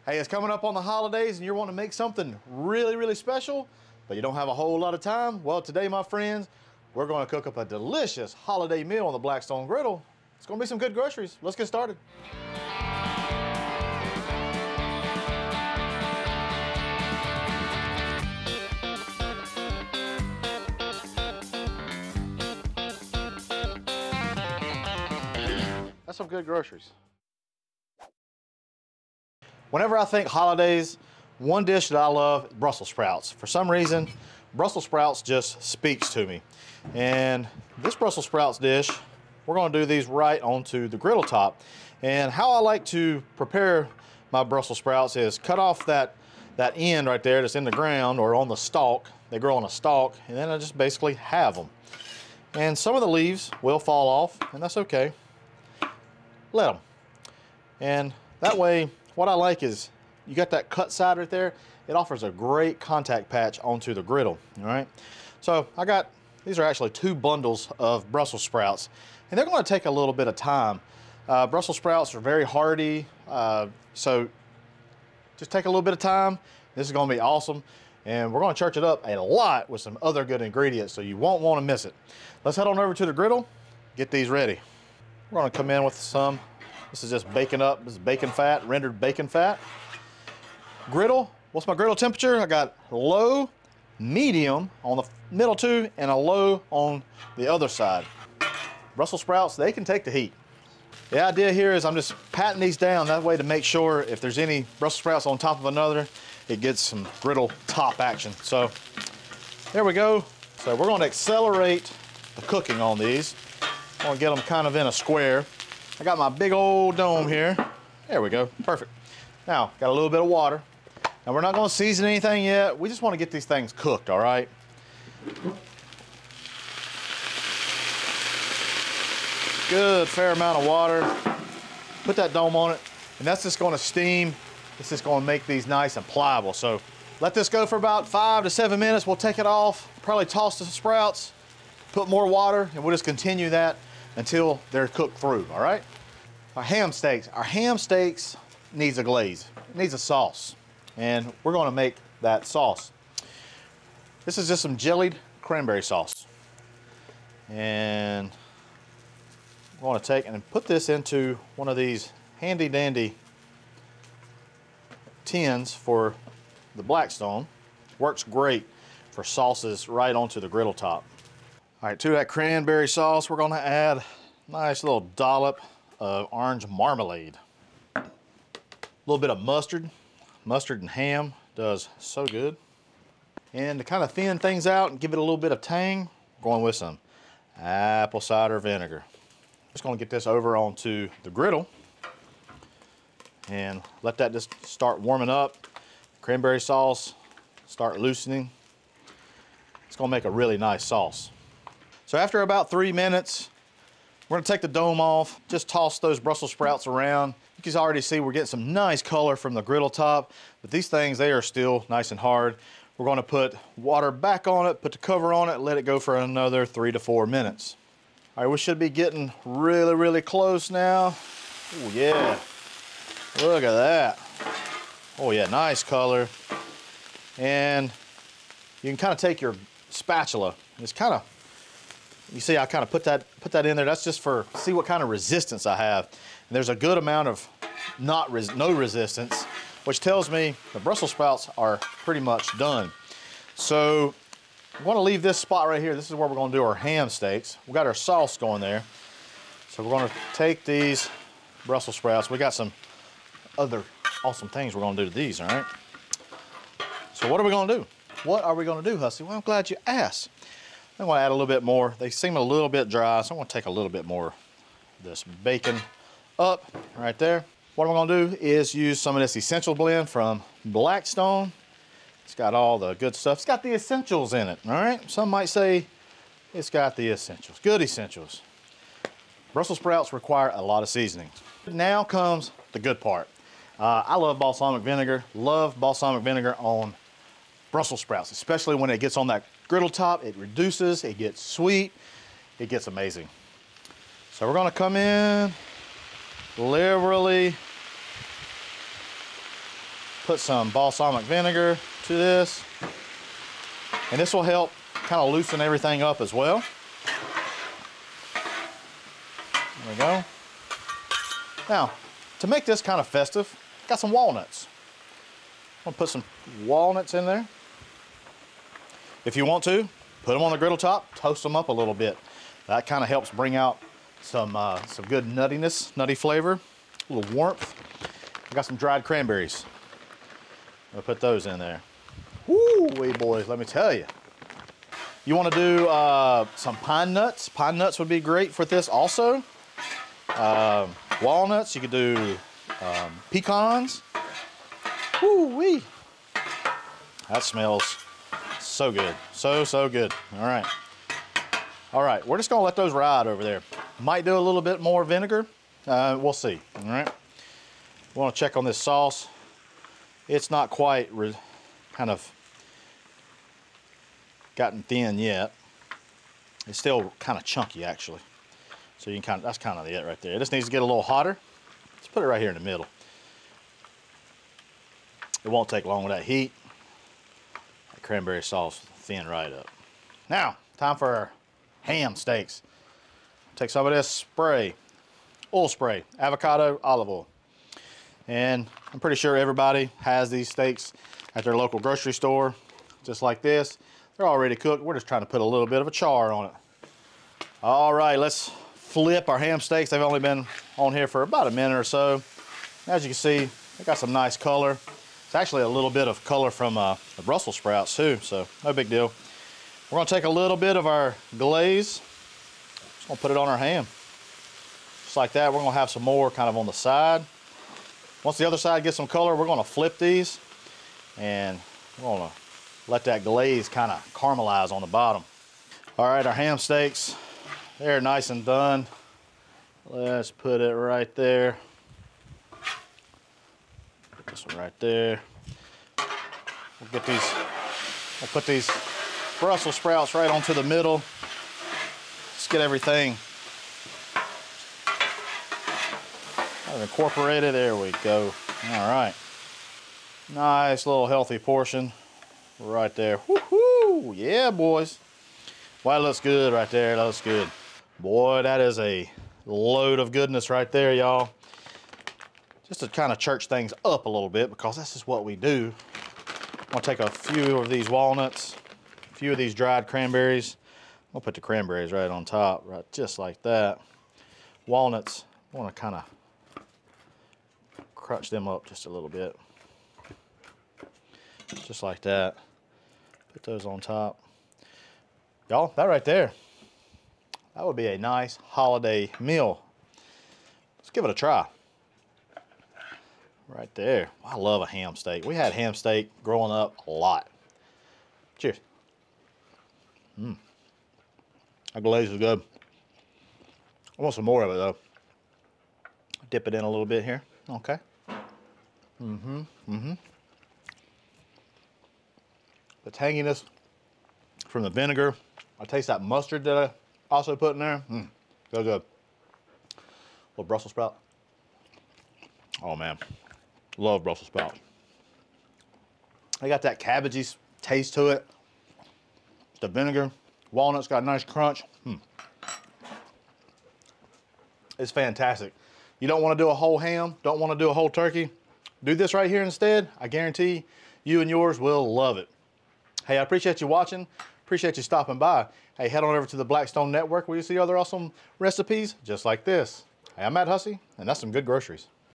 Hey, it's coming up on the holidays and you're wanting to make something really, really special, but you don't have a whole lot of time? Well, today, my friends, we're going to cook up a delicious holiday meal on the Blackstone Griddle. It's going to be some good groceries. Let's get started. That's some good groceries. Whenever I think holidays, one dish that I love is Brussels sprouts. For some reason, Brussels sprouts just speaks to me. And this Brussels sprouts dish, we're going to do these right onto the griddle top. And how I like to prepare my Brussels sprouts is cut off that end right there that's in the ground or on the stalk. They grow on a stalk, and then I just basically halve them. And some of the leaves will fall off, and that's okay. Let them. And that way, what I like is you got that cut side right there. It offers a great contact patch onto the griddle, all right? So these are actually 2 bundles of Brussels sprouts, and they're gonna take a little bit of time. Brussels sprouts are very hardy, so just take a little bit of time. This is gonna be awesome, and we're gonna church it up a lot with some other good ingredients, so you won't wanna miss it. Let's head on over to the griddle, get these ready. We're gonna come in with some, this is just baking up, this is bacon fat, rendered bacon fat. Griddle, what's my griddle temperature? I got low, medium on the middle 2, and a low on the other side. Brussels sprouts, they can take the heat. The idea here is I'm just patting these down that way to make sure if there's any Brussels sprouts on top of another, it gets some griddle top action. So there we go. So we're going to accelerate the cooking on these. I want to get them kind of in a square. I got my big old dome here. There we go, perfect. Now, got a little bit of water. And we're not gonna season anything yet. We just wanna get these things cooked, all right? Good, fair amount of water. Put that dome on it, and that's just gonna steam. It's just gonna make these nice and pliable. So let this go for about 5 to 7 minutes. We'll take it off, probably toss the sprouts, put more water, and we'll just continue that until they're cooked through, all right? Our ham steaks needs a glaze. It needs a sauce, and we're gonna make that sauce. This is just some jellied cranberry sauce. And we're gonna take and put this into one of these handy dandy tins for the Blackstone. Works great for sauces right onto the griddle top. All right, to that cranberry sauce, we're gonna add a nice little dollop of orange marmalade. A little bit of mustard. Mustard and ham does so good. And to kind of thin things out and give it a little bit of tang, going with some apple cider vinegar. Just gonna get this over onto the griddle and let that just start warming up. Cranberry sauce start loosening. It's gonna make a really nice sauce. So after about 3 minutes, we're gonna take the dome off, just toss those Brussels sprouts around. You can already see we're getting some nice color from the griddle top, but these things, they are still nice and hard. We're gonna put water back on it, put the cover on it, let it go for another 3 to 4 minutes. All right, we should be getting really, really close now. Oh yeah, look at that. Oh yeah, nice color. And you can kind of take your spatula, it's kind of, you see I kind of put that in there. That's just for, see what kind of resistance I have. And there's a good amount of no resistance, which tells me the Brussels sprouts are pretty much done. So I want to leave this spot right here. This is where we're going to do our ham steaks. We got our sauce going there. So we're going to take these Brussels sprouts. We got some other awesome things we're going to do to these, all right? So what are we going to do? What are we going to do, Hussy? Well, I'm glad you asked. I'm going to add a little bit more. They seem a little bit dry, so I'm going to take a little bit more of this bacon up right there. What I'm going to do is use some of this Essential Blend from Blackstone. It's got all the good stuff. It's got the essentials in it, all right? Some might say it's got the essentials, good essentials. Brussels sprouts require a lot of seasoning. Now comes the good part. I love balsamic vinegar on Brussels sprouts, especially when it gets on that griddle top. It reduces, it gets sweet, it gets amazing. So we're gonna come in liberally put some balsamic vinegar to this. And this will help kind of loosen everything up as well. There we go. Now, to make this kind of festive, got some walnuts. I'm gonna put some walnuts in there. If you want to, put them on the griddle top, toast them up a little bit. That kind of helps bring out some good nuttiness, nutty flavor, a little warmth. I got some dried cranberries. I'll put those in there. Woo-wee, boys, let me tell you. You want to do some pine nuts. Pine nuts would be great for this also. Walnuts, you could do pecans. Woo-wee. That smells so good. So good. All right. All right, we're just gonna let those ride over there. Might do a little bit more vinegar. We'll see, all right? We wanna check on this sauce. It's not quite kind of gotten thin yet. It's still kind of chunky actually. So you can that's kind of it right there. It just needs to get a little hotter. Let's put it right here in the middle. It won't take long with that heat. That cranberry sauce thin right up. Now, time for our ham steaks. Take some of this spray, oil spray, avocado, olive oil. And I'm pretty sure everybody has these steaks at their local grocery store, just like this. They're already cooked. We're just trying to put a little bit of a char on it. All right, let's flip our ham steaks. They've only been on here for about a minute or so. As you can see, they got some nice color. It's actually a little bit of color from the Brussels sprouts too, so no big deal. We're gonna take a little bit of our glaze. Just gonna put it on our ham. Just like that, we're gonna have some more kind of on the side. Once the other side gets some color, we're gonna flip these and we're gonna let that glaze kind of caramelize on the bottom. All right, our ham steaks, they're nice and done. Let's put it right there. Put this one right there. We'll put these Brussels sprouts right onto the middle. Just get everything incorporated. There we go. All right. Nice little healthy portion right there. Woohoo! Yeah, boys. Wow, that looks good right there. That looks good. Boy, that is a load of goodness right there, y'all. Just to kind of church things up a little bit, because this is what we do. I'm gonna take a few of these walnuts, a few of these dried cranberries. I'll put the cranberries right on top, right, just like that. Walnuts, I want to kind of crunch them up just a little bit. Just like that. Put those on top. Y'all, that right there, that would be a nice holiday meal. Let's give it a try. Right there. I love a ham steak. We had ham steak growing up a lot. Cheers. That glaze is good. I want some more of it though. Dip it in a little bit here. Okay. The tanginess from the vinegar. I taste that mustard that I also put in there. So good. Little Brussels sprout. Oh man. Love Brussels sprouts. They got that cabbagey taste to it. The vinegar. Walnuts got a nice crunch. It's fantastic. You don't want to do a whole ham, don't want to do a whole turkey. Do this right here instead. I guarantee you and yours will love it. Hey, I appreciate you watching. Appreciate you stopping by. Hey, head on over to the Blackstone Network where you see other awesome recipes just like this. Hey, I'm Matt Hussey, and that's some good groceries.